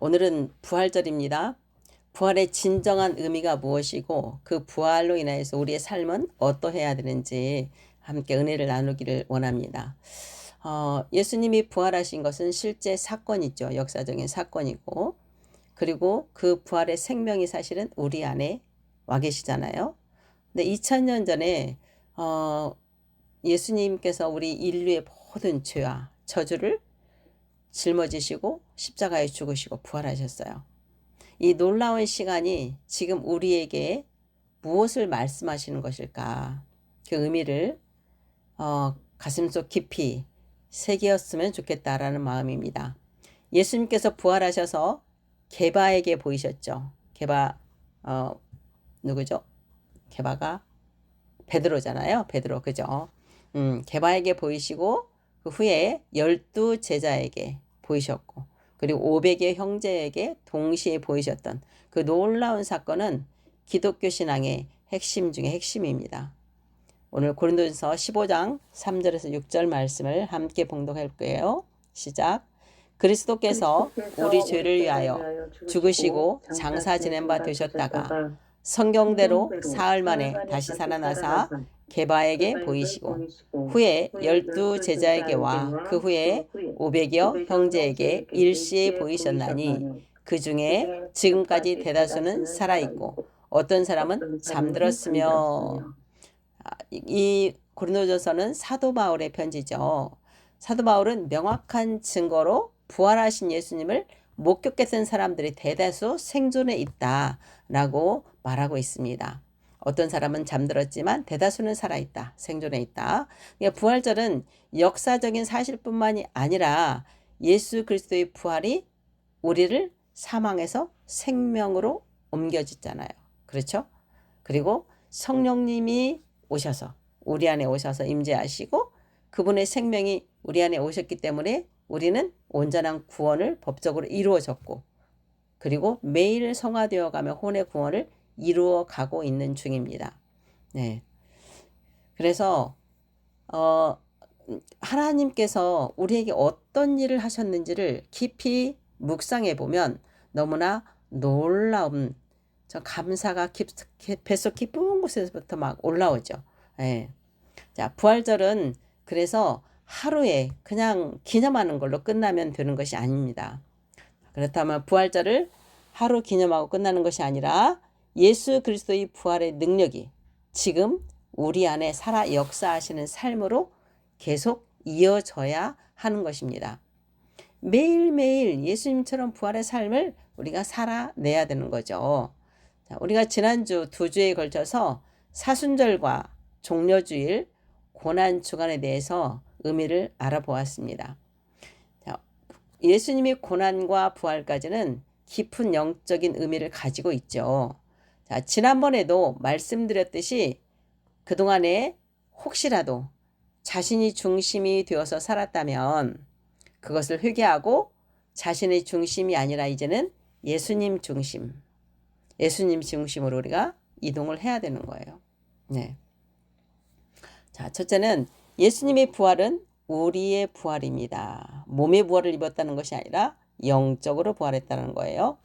오늘은 부활절입니다. 부활의 진정한 의미가 무엇이고 그 부활로 인하여서 우리의 삶은 어떠해야 되는지 함께 은혜를 나누기를 원합니다. 예수님이 부활하신 것은 실제 사건이죠. 역사적인 사건이고, 그리고 그 부활의 생명이 사실은 우리 안에 와 계시잖아요. 근데 2000년 전에 예수님께서 우리 인류의 모든 죄와 저주를 짊어지시고 십자가에 죽으시고 부활하셨어요. 이 놀라운 시간이 지금 우리에게 무엇을 말씀하시는 것일까? 그 의미를 가슴속 깊이 새겼으면 좋겠다라는 마음입니다. 예수님께서 부활하셔서 게바에게 보이셨죠. 게바 누구죠? 게바가 베드로잖아요. 베드로, 그죠? 게바에게 보이시고 그 후에 12 제자에게 보이셨고, 그리고 500의 형제에게 동시에 보이셨던 그 놀라운 사건은 기독교 신앙의 핵심 중에 핵심입니다. 오늘 고린도전서 15장 3절에서 6절 말씀을 함께 봉독할 거예요. 시작. 그리스도께서 우리 죄를 위하여 죽으시고 장사 지낸 바 되셨다가 성경대로 사흘 만에 다시 살아나사 게바에게 보이시고 후에 12 제자에게와 그 후에 500여 형제에게 일시에 보이셨나니 그 중에 지금까지 대다수는 살아있고 어떤 사람은 잠들었으며. 이 고린도전서는 사도 바울의 편지죠. 사도 바울은 명확한 증거로 부활하신 예수님을 목격했던 사람들이 대다수 생존해 있다라고 말하고 있습니다. 어떤 사람은 잠들었지만 대다수는 살아있다. 생존해 있다. 그러니까 부활절은 역사적인 사실뿐만이 아니라 예수 그리스도의 부활이 우리를 사망에서 생명으로 옮겨주잖아요. 그렇죠? 그리고 성령님이 오셔서 우리 안에 오셔서 임재하시고 그분의 생명이 우리 안에 오셨기 때문에 우리는 온전한 구원을 법적으로 이루어졌고, 그리고 매일 성화되어 가며 혼의 구원을 이루어 가고 있는 중입니다. 네. 그래서 하나님께서 우리에게 어떤 일을 하셨는지를 깊이 묵상해 보면 너무나 놀라운 저 감사가 뱃속 깊은 곳에서부터 막 올라오죠. 예. 자, 부활절은 그래서 하루에 그냥 기념하는 걸로 끝나면 되는 것이 아닙니다. 그렇다면 부활절을 하루 기념하고 끝나는 것이 아니라 예수 그리스도의 부활의 능력이 지금 우리 안에 살아 역사하시는 삶으로 계속 이어져야 하는 것입니다. 매일매일 예수님처럼 부활의 삶을 우리가 살아내야 되는 거죠. 우리가 지난주 2주에 걸쳐서 사순절과 종려주일, 고난주간에 대해서 의미를 알아보았습니다. 예수님의 고난과 부활까지는 깊은 영적인 의미를 가지고 있죠. 지난번에도 말씀드렸듯이 그동안에 혹시라도 자신이 중심이 되어서 살았다면 그것을 회개하고 자신의 중심이 아니라 이제는 예수님 중심으로 우리가 이동을 해야 되는 거예요. 네. 자, 첫째는 예수님의 부활은 우리의 부활입니다. 몸의 부활을 입었다는 것이 아니라 영적으로 부활했다는 거예요.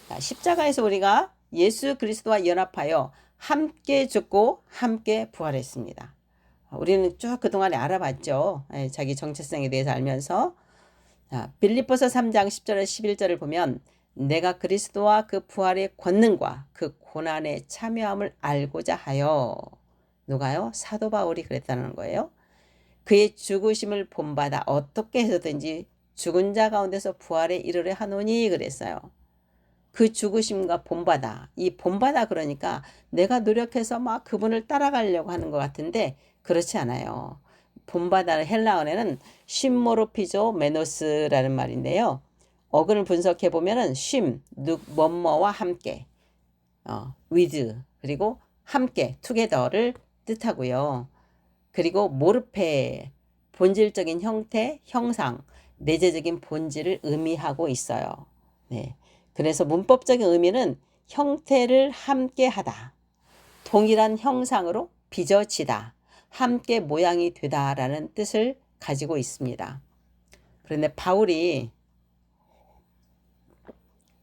자, 십자가에서 우리가 예수 그리스도와 연합하여 함께 죽고 함께 부활했습니다. 우리는 쭉 그동안에 알아봤죠. 자기 정체성에 대해서 알면서. 자, 빌립보서 3장 10절에서 11절을 보면 내가 그리스도와 그 부활의 권능과 그 고난에 참여함을 알고자 하여, 누가요? 사도 바울이 그랬다는 거예요. 그의 죽으심을 본받아 어떻게 해서든지 죽은 자 가운데서 부활에 이르려 하노니 그랬어요. 그 죽으심과 본받아, 이 본받아 그러니까 내가 노력해서 막 그분을 따라가려고 하는 것 같은데 그렇지 않아요. 본받아는 헬라어에는 쉼모로피조 메노스라는 말인데요. 어근을 분석해 보면은 쉼, 뭐뭐와 함께, with, 그리고 함께, together를 뜻하고요. 그리고 모르페, 본질적인 형태, 형상, 내재적인 본질을 의미하고 있어요. 네. 그래서 문법적인 의미는 형태를 함께 하다, 동일한 형상으로 빚어지다, 함께 모양이 되다라는 뜻을 가지고 있습니다. 그런데 바울이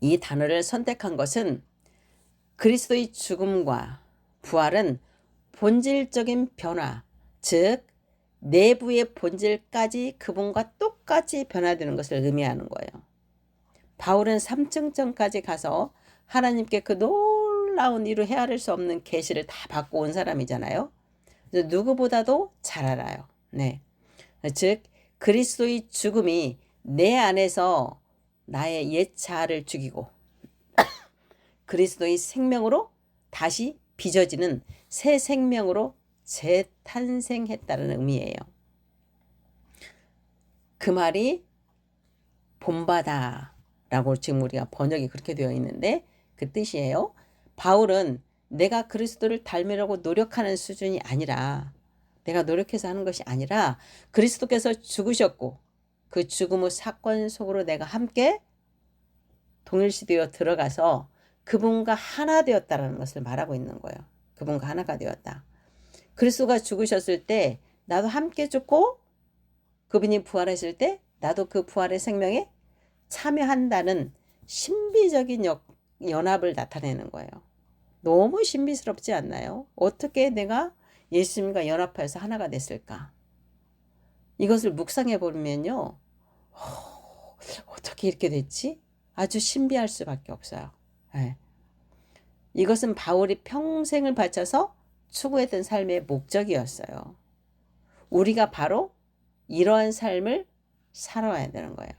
이 단어를 선택한 것은 그리스도의 죽음과 부활은 본질적인 변화, 즉 내부의 본질까지 그분과 똑같이 변화되는 것을 의미하는 거예요. 바울은 삼층천까지 가서 하나님께 그 놀라운 이루 헤아릴 수 없는 계시를 다 받고 온 사람이잖아요. 그래서 누구보다도 잘 알아요. 네. 즉 그리스도의 죽음이 내 안에서 나의 옛 자아를 죽이고 그리스도의 생명으로 다시 빚어지는 새 생명으로 재탄생했다는 의미예요. 그 말이 본받아라고 지금 우리가 번역이 그렇게 되어 있는데 그 뜻이에요. 바울은 내가 그리스도를 닮으려고 노력하는 수준이 아니라 내가 노력해서 하는 것이 아니라 그리스도께서 죽으셨고 그 죽음의 사건 속으로 내가 함께 동일시되어 들어가서 그분과 하나 되었다라는 것을 말하고 있는 거예요. 그분과 하나가 되었다. 그리스도가 죽으셨을 때 나도 함께 죽고 그분이 부활했을 때 나도 그 부활의 생명에 참여한다는 신비적인 연합을 나타내는 거예요. 너무 신비스럽지 않나요? 어떻게 내가 예수님과 연합해서 하나가 됐을까? 이것을 묵상해 보면요. 어떻게 이렇게 됐지? 아주 신비할 수밖에 없어요. 네. 이것은 바울이 평생을 바쳐서 추구했던 삶의 목적이었어요. 우리가 바로 이러한 삶을 살아야 되는 거예요.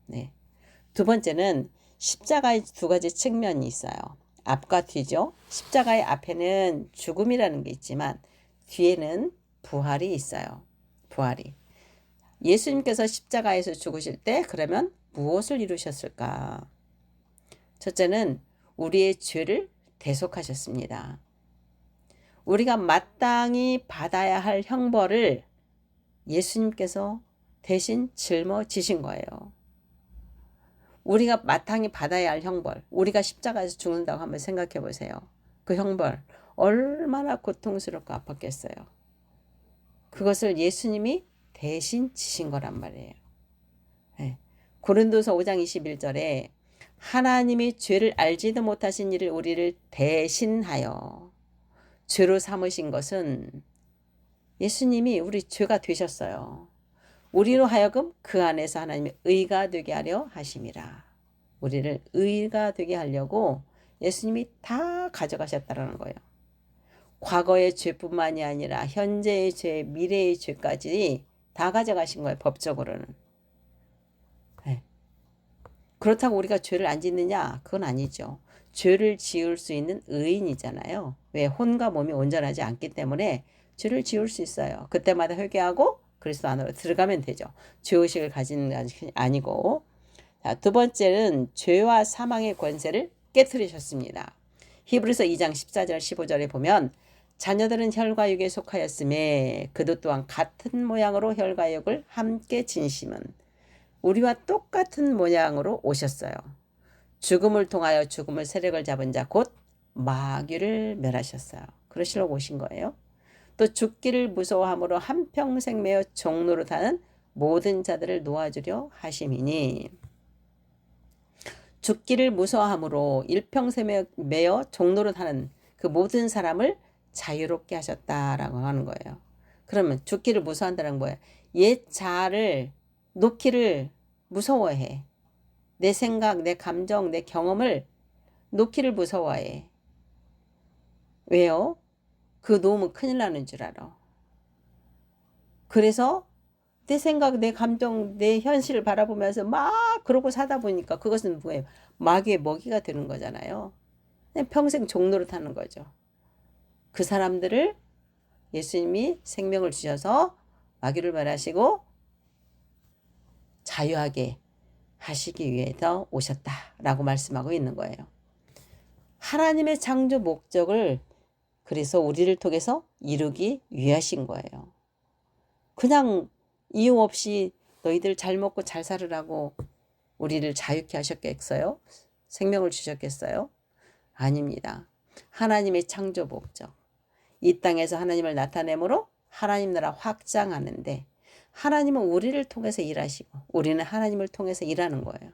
네. 두 번째는 십자가의 두 가지 측면이 있어요. 앞과 뒤죠. 십자가의 앞에는 죽음이라는 게 있지만 뒤에는 부활이 있어요. 부활이. 예수님께서 십자가에서 죽으실 때 그러면 무엇을 이루셨을까? 첫째는 우리의 죄를 대속하셨습니다. 우리가 마땅히 받아야 할 형벌을 예수님께서 대신 짊어지신 거예요. 우리가 마땅히 받아야 할 형벌, 우리가 십자가에서 죽는다고 한번 생각해 보세요. 그 형벌 얼마나 고통스럽고 아팠겠어요. 그것을 예수님이 대신 지신 거란 말이에요. 네. 고린도서 5장 21절에 하나님이 죄를 알지도 못하신 일을 우리를 대신하여 죄로 삼으신 것은 예수님이 우리 죄가 되셨어요. 우리로 하여금 그 안에서 하나님의 의가 되게 하려 하심이라. 우리를 의가 되게 하려고 예수님이 다 가져가셨다는 거예요. 과거의 죄뿐만이 아니라 현재의 죄, 미래의 죄까지 다 가져가신 거예요. 법적으로는. 네. 그렇다고 우리가 죄를 안 짓느냐? 그건 아니죠. 죄를 지을 수 있는 의인이잖아요. 왜? 혼과 몸이 온전하지 않기 때문에 죄를 지을 수 있어요. 그때마다 회개하고 그리스도 안으로 들어가면 되죠. 죄의식을 가지는 것이 아니고. 자, 두 번째는 죄와 사망의 권세를 깨뜨리셨습니다. 히브리서 2장 14절 15절에 보면 자녀들은 혈과 육에 속하였음에 그도 또한 같은 모양으로 혈과 육을 함께 진심은 우리와 똑같은 모양으로 오셨어요. 죽음을 통하여 죽음을 세력을 잡은 자 곧 마귀를 멸하셨어요. 그러시려고 오신 거예요. 또 죽기를 무서워함으로 한평생 매어 종로로 타는 모든 자들을 놓아주려 하심이니 죽기를 무서워함으로 일평생 매어 종로로 타는 그 모든 사람을 자유롭게 하셨다라고 하는 거예요. 그러면 죽기를 무서워한다는 거예요. 옛 자아를 놓기를 무서워해. 내 생각, 내 감정, 내 경험을 놓기를 무서워해. 왜요? 그 놓으면 큰일 나는 줄 알아. 그래서 내 생각, 내 감정, 내 현실을 바라보면서 막 그러고 사다 보니까 그것은 뭐예요? 마귀의 먹이가 되는 거잖아요. 평생 종로를 타는 거죠. 그 사람들을 예수님이 생명을 주셔서 마귀를 멸하시고 자유하게 하시기 위해서 오셨다라고 말씀하고 있는 거예요. 하나님의 창조 목적을 그래서 우리를 통해서 이루기 위하신 거예요. 그냥 이유 없이 너희들 잘 먹고 잘 살으라고 우리를 자유케 하셨겠어요? 생명을 주셨겠어요? 아닙니다. 하나님의 창조 목적. 이 땅에서 하나님을 나타내므로 하나님 나라 확장하는데 하나님은 우리를 통해서 일하시고 우리는 하나님을 통해서 일하는 거예요.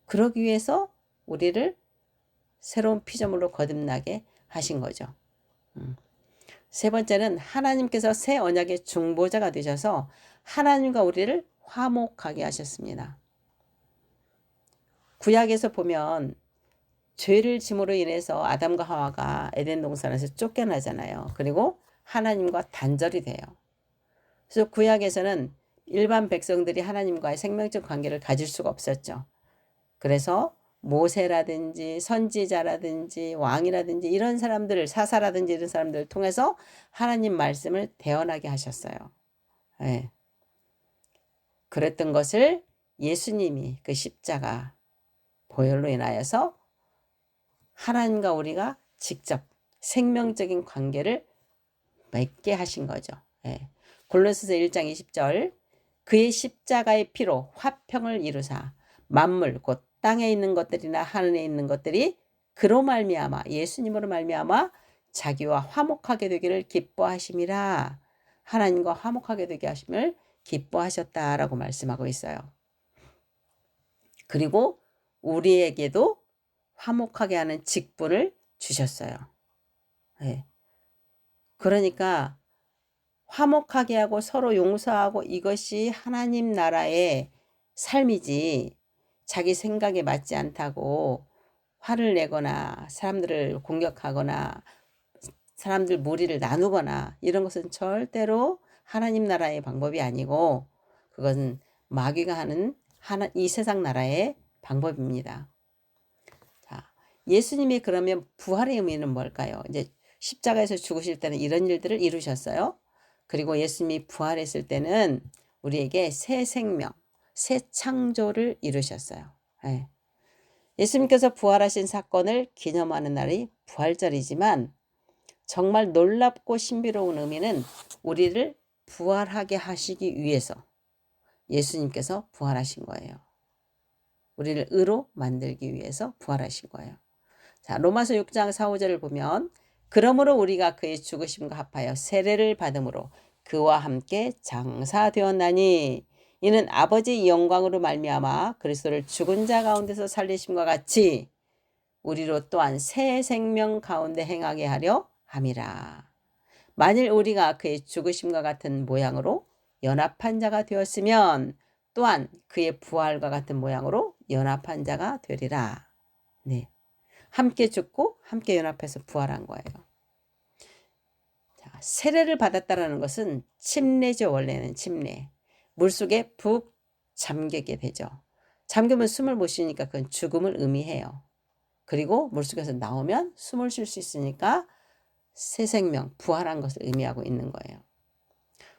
그러기 위해서 우리를 새로운 피조물로 거듭나게 하신 거죠. 세 번째는 하나님께서 새 언약의 중보자가 되셔서 하나님과 우리를 화목하게 하셨습니다. 구약에서 보면 죄를 짐으로 인해서 아담과 하와가 에덴 동산에서 쫓겨나잖아요. 그리고 하나님과 단절이 돼요. 그래서 구약에서는 일반 백성들이 하나님과의 생명적 관계를 가질 수가 없었죠. 그래서 모세라든지 선지자라든지 왕이라든지 이런 사람들을, 사사라든지 이런 사람들을 통해서 하나님 말씀을 대언하게 하셨어요. 네. 그랬던 것을 예수님이 그 십자가 보혈로 인하여서 하나님과 우리가 직접 생명적인 관계를 맺게 하신 거죠. 예. 골로새서 1장 20절 그의 십자가의 피로 화평을 이루사 만물 곧 땅에 있는 것들이나 하늘에 있는 것들이 그로 말미암아 예수님으로 말미암아 자기와 화목하게 되기를 기뻐하심이라. 하나님과 화목하게 되게 하심을 기뻐하셨다라고 말씀하고 있어요. 그리고 우리에게도 화목하게 하는 직분을 주셨어요. 네. 그러니까 화목하게 하고 서로 용서하고 이것이 하나님 나라의 삶이지, 자기 생각에 맞지 않다고 화를 내거나 사람들을 공격하거나 사람들 무리를 나누거나 이런 것은 절대로 하나님 나라의 방법이 아니고 그것은 마귀가 하는 이 세상 나라의 방법입니다. 자, 예수님이 그러면 부활의 의미는 뭘까요? 이제 십자가에서 죽으실 때는 이런 일들을 이루셨어요. 그리고 예수님이 부활했을 때는 우리에게 새 생명, 새 창조를 이루셨어요. 네. 예수님께서 부활하신 사건을 기념하는 날이 부활절이지만 정말 놀랍고 신비로운 의미는 우리를 부활하게 하시기 위해서 예수님께서 부활하신 거예요. 우리를 의로 만들기 위해서 부활하신 거예요. 자, 로마서 6장 4, 5절을 보면 그러므로 우리가 그의 죽으심과 합하여 세례를 받음으로 그와 함께 장사되었나니 이는 아버지의 영광으로 말미암아 그리스도를 죽은 자 가운데서 살리심과 같이 우리로 또한 새 생명 가운데 행하게 하려 함이라. 만일 우리가 그의 죽으심과 같은 모양으로 연합한 자가 되었으면 또한 그의 부활과 같은 모양으로 연합한 자가 되리라. 네. 함께 죽고 함께 연합해서 부활한 거예요. 자, 세례를 받았다라는 것은 침례죠. 원래는 침례. 물속에 푹 잠기게 되죠. 잠기면 숨을 못 쉬니까 그건 죽음을 의미해요. 그리고 물속에서 나오면 숨을 쉴 수 있으니까 새 생명, 부활한 것을 의미하고 있는 거예요.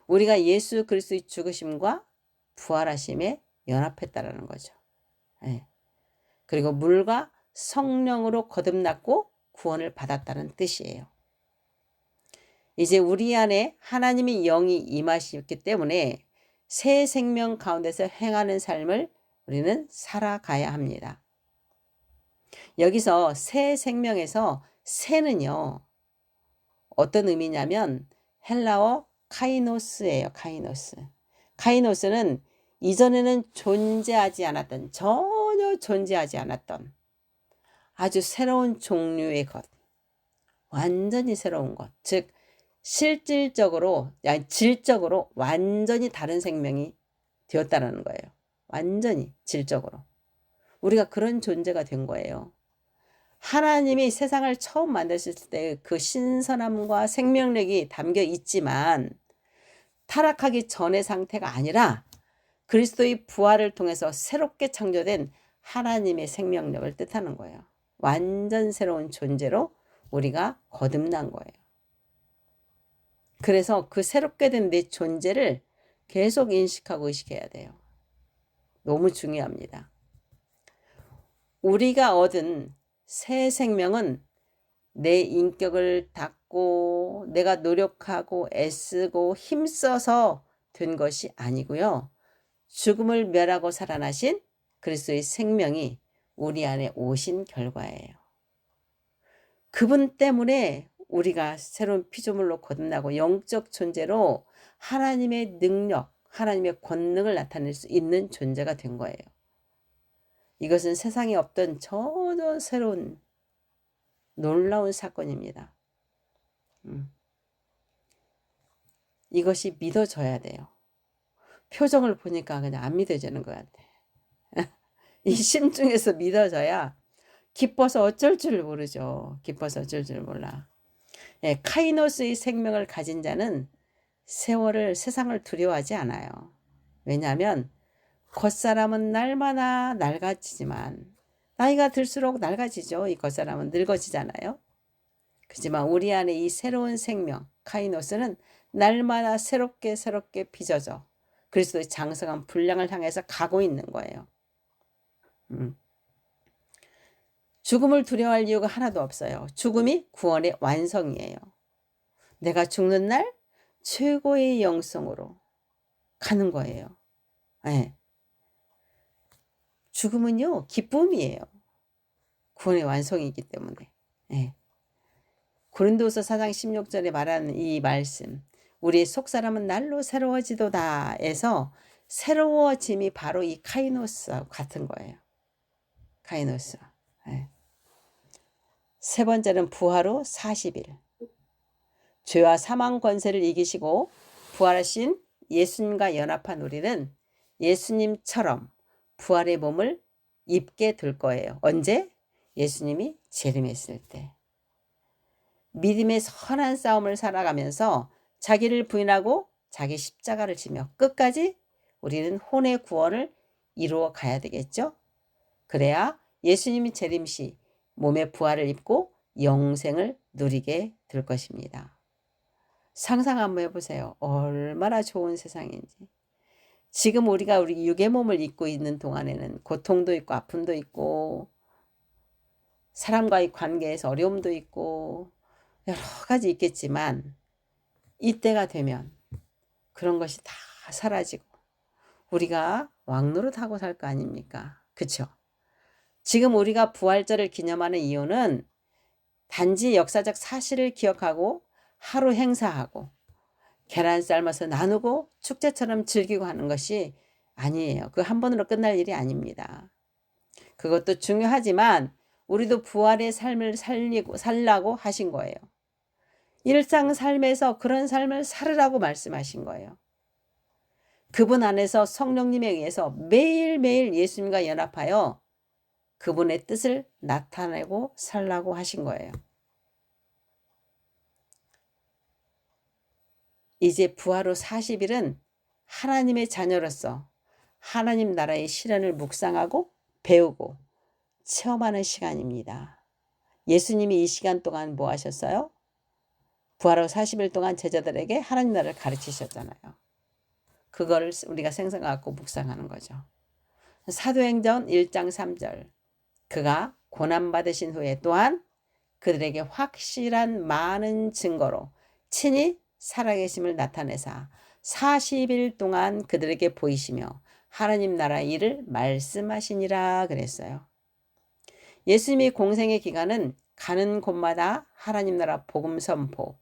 우리가 예수 그리스도의 죽으심과 부활하심에 연합했다라는 거죠. 네. 그리고 물과 성령으로 거듭났고 구원을 받았다는 뜻이에요. 이제 우리 안에 하나님의 영이 임하셨기 때문에 새 생명 가운데서 행하는 삶을 우리는 살아가야 합니다. 여기서 새 생명에서 새는요, 어떤 의미냐면 헬라어 카이노스예요. 카이노스. 카이노스는 이전에는 존재하지 않았던, 전혀 존재하지 않았던 아주 새로운 종류의 것, 완전히 새로운 것, 즉 실질적으로, 질적으로 완전히 다른 생명이 되었다는 거예요. 완전히 질적으로. 우리가 그런 존재가 된 거예요. 하나님이 세상을 처음 만드실 때 그 신선함과 생명력이 담겨 있지만 타락하기 전의 상태가 아니라 그리스도의 부활을 통해서 새롭게 창조된 하나님의 생명력을 뜻하는 거예요. 완전 새로운 존재로 우리가 거듭난 거예요. 그래서 그 새롭게 된 내 존재를 계속 인식하고 의식해야 돼요. 너무 중요합니다. 우리가 얻은 새 생명은 내 인격을 닦고 내가 노력하고 애쓰고 힘써서 된 것이 아니고요. 죽음을 멸하고 살아나신 그리스도의 생명이 우리 안에 오신 결과예요. 그분 때문에 우리가 새로운 피조물로 거듭나고 영적 존재로 하나님의 능력, 하나님의 권능을 나타낼 수 있는 존재가 된 거예요. 이것은 세상에 없던 전혀 새로운 놀라운 사건입니다. 이것이 믿어져야 돼요. 표정을 보니까 그냥 안 믿어지는 것 같아. 이 심중에서 믿어져야 기뻐서 어쩔 줄 모르죠. 기뻐서 어쩔 줄 몰라. 예, 카이노스의 생명을 가진 자는 세상을 두려워하지 않아요. 왜냐하면 겉사람은 날마다 낡아지지만 나이가 들수록 낡아지죠. 이 겉사람은 늙어지잖아요. 그렇지만 우리 안에 이 새로운 생명 카이노스는 날마다 새롭게 빚어져 그리스도의 장성한 분량을 향해서 가고 있는 거예요. 죽음을 두려워할 이유가 하나도 없어요. 죽음이 구원의 완성이에요. 내가 죽는 날 최고의 영성으로 가는 거예요. 네. 죽음은요 기쁨이에요. 구원의 완성이기 때문에. 네. 고린도서 4장 16절에 말하는 이 말씀, 우리의 속사람은 날로 새로워지도다 에서 새로워짐이 바로 이 카이노스와 같은 거예요. 카이노스. 네. 세 번째는 부활 후 40일. 죄와 사망 권세를 이기시고 부활하신 예수님과 연합한 우리는 예수님처럼 부활의 몸을 입게 될 거예요. 언제? 예수님이 재림했을 때. 믿음의 선한 싸움을 살아가면서 자기를 부인하고 자기 십자가를 지며 끝까지 우리는 혼의 구원을 이루어 가야 되겠죠? 그래야 예수님이 재림 시 몸의 부활을 입고 영생을 누리게 될 것입니다. 상상 한번 해보세요. 얼마나 좋은 세상인지. 지금 우리가 우리 육의 몸을 입고 있는 동안에는 고통도 있고 아픔도 있고 사람과의 관계에서 어려움도 있고 여러 가지 있겠지만 이때가 되면 그런 것이 다 사라지고 우리가 왕노릇하고 살 거 아닙니까? 그렇죠? 지금 우리가 부활절을 기념하는 이유는 단지 역사적 사실을 기억하고 하루 행사하고 계란 삶아서 나누고 축제처럼 즐기고 하는 것이 아니에요. 그 한 번으로 끝날 일이 아닙니다. 그것도 중요하지만 우리도 부활의 삶을 살라고 하신 거예요. 일상 삶에서 그런 삶을 살으라고 말씀하신 거예요. 그분 안에서 성령님에 의해서 매일매일 예수님과 연합하여 그분의 뜻을 나타내고 살라고 하신 거예요. 이제 부활 후 40일은 하나님의 자녀로서 하나님 나라의 실현을 묵상하고 배우고 체험하는 시간입니다. 예수님이 이 시간 동안 뭐 하셨어요? 부활 후 40일 동안 제자들에게 하나님 나라를 가르치셨잖아요. 그거를 우리가 생각하고 묵상하는 거죠. 사도행전 1장 3절 그가 고난받으신 후에 또한 그들에게 확실한 많은 증거로 친히 살아계심을 나타내사 40일 동안 그들에게 보이시며 하나님 나라의 일을 말씀하시니라 그랬어요. 예수님의 공생의 기간은 가는 곳마다 하나님 나라 복음 선포,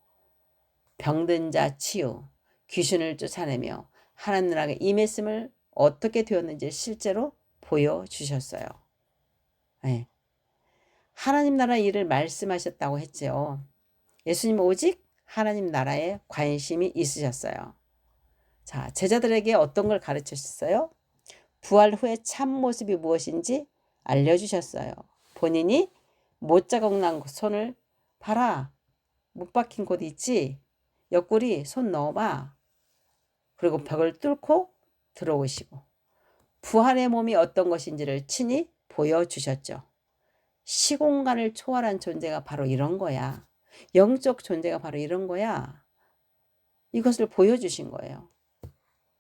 병든 자 치유, 귀신을 쫓아내며 하나님 나라가 임했음을 어떻게 되었는지 실제로 보여주셨어요. 네. 하나님 나라 일을 말씀하셨다고 했죠. 예수님은 오직 하나님 나라에 관심이 있으셨어요. 자, 제자들에게 어떤 걸 가르치셨어요? 부활 후에 참 모습이 무엇인지 알려주셨어요. 본인이 못자국 난 손을 봐라. 못 박힌 곳 있지? 옆구리 손 넣어봐. 그리고 벽을 뚫고 들어오시고 부활의 몸이 어떤 것인지를 친히 보여주셨죠. 시공간을 초월한 존재가 바로 이런 거야. 영적 존재가 바로 이런 거야. 이것을 보여주신 거예요.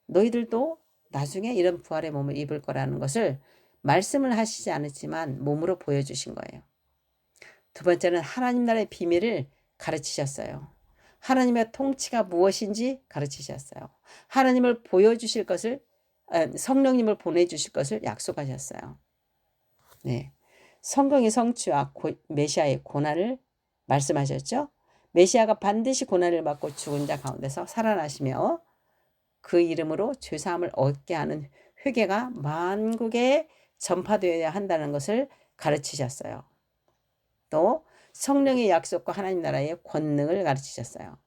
너희들도 나중에 이런 부활의 몸을 입을 거라는 것을 말씀을 하시지 않았지만 몸으로 보여주신 거예요. 두 번째는 하나님 나라의 비밀을 가르치셨어요. 하나님의 통치가 무엇인지 가르치셨어요. 하나님을 보여주실 것을 성령님을 보내주실 것을 약속하셨어요. 네, 성경의 성취와 메시아의 고난을 말씀하셨죠. 메시아가 반드시 고난을 받고 죽은 자 가운데서 살아나시며 그 이름으로 죄사함을 얻게 하는 회개가 만국에 전파되어야 한다는 것을 가르치셨어요. 또 성령의 약속과 하나님 나라의 권능을 가르치셨어요.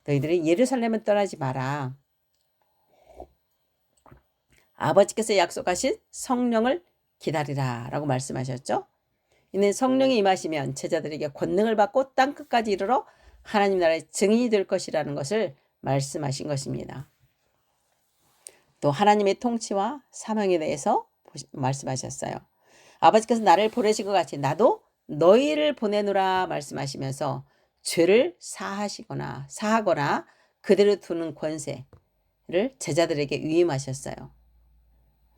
너희들이 예루살렘을 떠나지 마라. 아버지께서 약속하신 성령을 기다리라 라고 말씀하셨죠. 이는 성령이 임하시면 제자들에게 권능을 받고 땅끝까지 이르러 하나님 나라의 증인이 될 것이라는 것을 말씀하신 것입니다. 또 하나님의 통치와 사명에 대해서 말씀하셨어요. 아버지께서 나를 보내신 것 같이 나도 너희를 보내노라 말씀하시면서 죄를 사하거나 그대로 두는 권세를 제자들에게 위임하셨어요.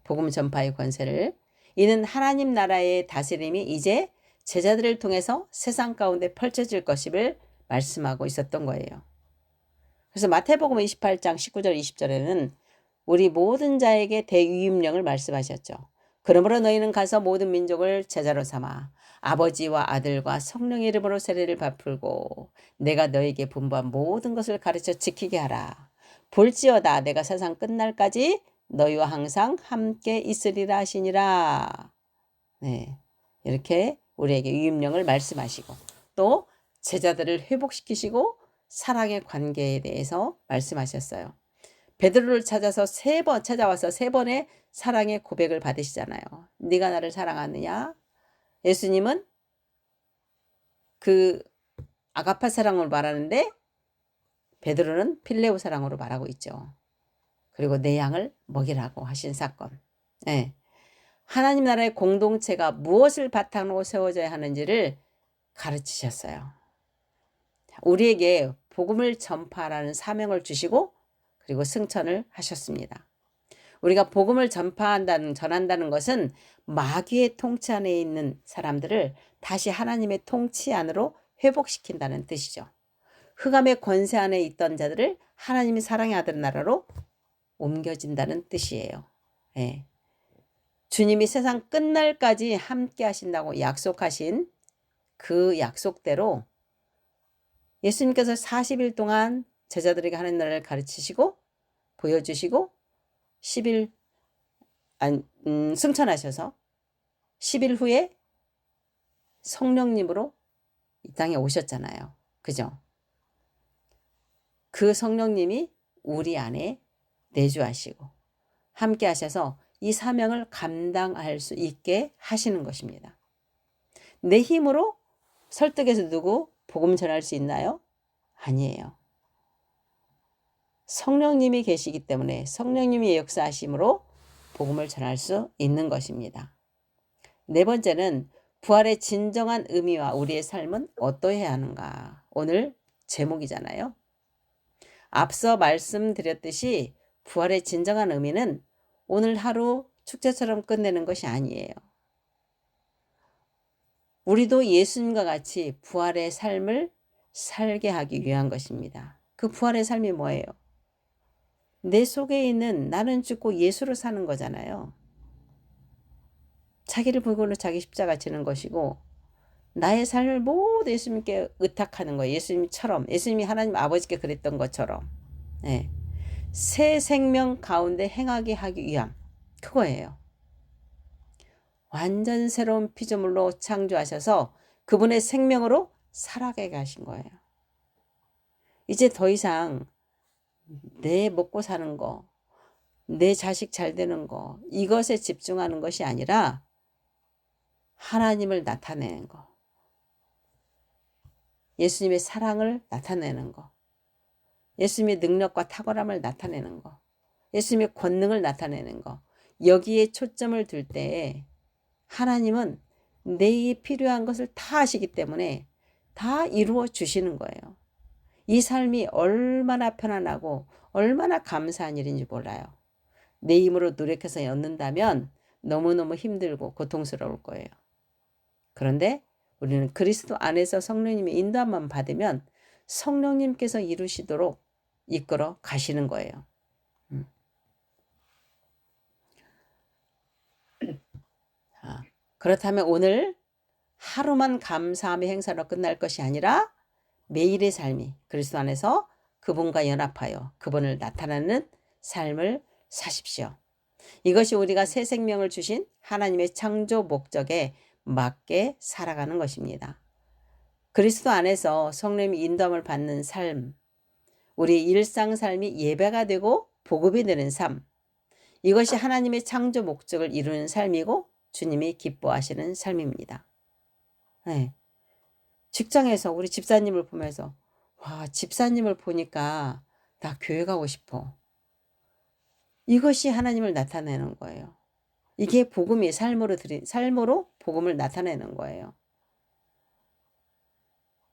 복음 전파의 권세를. 이는 하나님 나라의 다스림이 이제 제자들을 통해서 세상 가운데 펼쳐질 것임을 말씀하고 있었던 거예요. 그래서 마태복음 28장 19절 20절에는 우리 모든 자에게 대위임령을 말씀하셨죠. 그러므로 너희는 가서 모든 민족을 제자로 삼아 아버지와 아들과 성령의 이름으로 세례를 베풀고 내가 너에게 분부한 모든 것을 가르쳐 지키게 하라. 볼지어다 내가 세상 끝날까지 너희와 항상 함께 있으리라 하시니라. 네, 이렇게 우리에게 위임령을 말씀하시고 또 제자들을 회복시키시고 사랑의 관계에 대해서 말씀하셨어요. 베드로를 찾아와서 세 번의 사랑의 고백을 받으시잖아요. 네가 나를 사랑하느냐? 예수님은 그 아가파 사랑으로 말하는데 베드로는 필레오 사랑으로 말하고 있죠. 그리고 내 양을 먹이라고 하신 사건. 네. 하나님 나라의 공동체가 무엇을 바탕으로 세워져야 하는지를 가르치셨어요. 우리에게 복음을 전파하라는 사명을 주시고 그리고 승천을 하셨습니다. 우리가 복음을 전한다는 것은 마귀의 통치 안에 있는 사람들을 다시 하나님의 통치 안으로 회복시킨다는 뜻이죠. 흑암의 권세 안에 있던 자들을 하나님의 사랑의 아들 나라로 옮겨진다는 뜻이에요. 네. 주님이 세상 끝날까지 함께 하신다고 약속하신 그 약속대로 예수님께서 40일 동안 제자들에게 하나님 나라를 가르치시고 보여주시고 10일 승천하셔서 10일 후에 성령님으로 이 땅에 오셨잖아요. 그죠? 그 성령님이 우리 안에 내주하시고 함께 하셔서 이 사명을 감당할 수 있게 하시는 것입니다. 내 힘으로 설득해서 누구 복음 전할 수 있나요? 아니에요. 성령님이 계시기 때문에 성령님의 역사하심으로 복음을 전할 수 있는 것입니다. 네 번째는 부활의 진정한 의미와 우리의 삶은 어떠해야 하는가? 오늘 제목이잖아요. 앞서 말씀드렸듯이 부활의 진정한 의미는 오늘 하루 축제처럼 끝내는 것이 아니에요. 우리도 예수님과 같이 부활의 삶을 살게 하기 위한 것입니다. 그 부활의 삶이 뭐예요? 내 속에 있는 나는 죽고 예수로 사는 거잖아요. 자기를 불구로 자기 십자가 지는 것이고 나의 삶을 모두 예수님께 의탁하는 거예요. 예수님처럼 예수님이 하나님 아버지께 그랬던 것처럼 네. 새 생명 가운데 행하게 하기 위함 그거예요. 완전 새로운 피조물로 창조하셔서 그분의 생명으로 살아가게 하신 거예요. 이제 더 이상 내 먹고 사는 거, 내 자식 잘 되는 거 이것에 집중하는 것이 아니라 하나님을 나타내는 거, 예수님의 사랑을 나타내는 거, 예수님의 능력과 탁월함을 나타내는 거, 예수님의 권능을 나타내는 거 여기에 초점을 둘 때에 하나님은 내게 필요한 것을 다 아시기 때문에 다 이루어 주시는 거예요. 이 삶이 얼마나 편안하고 얼마나 감사한 일인지 몰라요. 내 힘으로 노력해서 얻는다면 너무너무 힘들고 고통스러울 거예요. 그런데 우리는 그리스도 안에서 성령님의 인도함만 받으면 성령님께서 이루시도록 이끌어 가시는 거예요. 그렇다면 오늘 하루만 감사함의 행사로 끝날 것이 아니라 매일의 삶이 그리스도 안에서 그분과 연합하여 그분을 나타내는 삶을 사십시오. 이것이 우리가 새 생명을 주신 하나님의 창조 목적에 맞게 살아가는 것입니다. 그리스도 안에서 성령의 인도함을 받는 삶, 우리 일상 삶이 예배가 되고 복음이 되는 삶, 이것이 하나님의 창조 목적을 이루는 삶이고 주님이 기뻐하시는 삶입니다. 네. 직장에서 우리 집사님을 보면서 와, 집사님을 보니까 나 교회 가고 싶어. 이것이 하나님을 나타내는 거예요. 이게 복음이 삶으로 복음을 나타내는 거예요.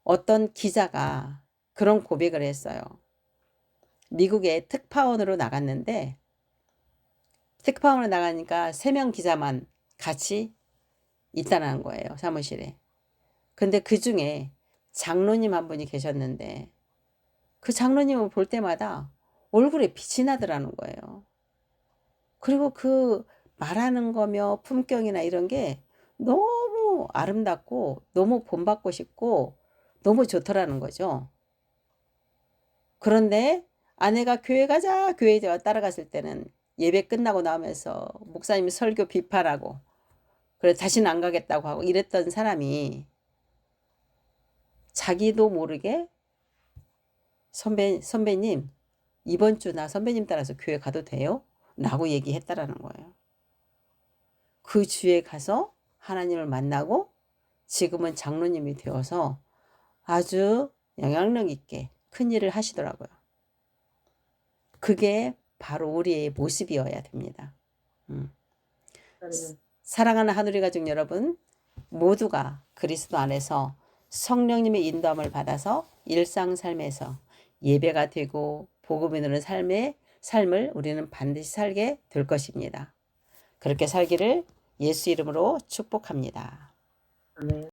어떤 기자가 그런 고백을 했어요. 미국에 특파원으로 나갔는데 특파원으로 나가니까 3명 기자만 같이 있다는 거예요. 사무실에. 근데 그 중에 장로님 한 분이 계셨는데 그 장로님을 볼 때마다 얼굴에 빛이 나더라는 거예요. 그리고 그 말하는 거며 품격이나 이런 게 너무 아름답고 너무 본받고 싶고 너무 좋더라는 거죠. 그런데 아내가 교회 가자 교회에 따라갔을 때는 예배 끝나고 나오면서 목사님 설교 비판하고 그래 다시는 안 가겠다고 하고 이랬던 사람이 자기도 모르게 선배님 이번 주 나 선배님 따라서 교회 가도 돼요? 라고 얘기했다라는 거예요. 그 주에 가서 하나님을 만나고 지금은 장로님이 되어서 아주 영향력 있게 큰 일을 하시더라고요. 그게 바로 우리의 모습이어야 됩니다. 사랑하는 하누리 가족 여러분, 모두가 그리스도 안에서 성령님의 인도함을 받아서 일상 삶에서 예배가 되고 복음이 되는 삶을 우리는 반드시 살게 될 것입니다. 그렇게 살기를 예수 이름으로 축복합니다. 아멘.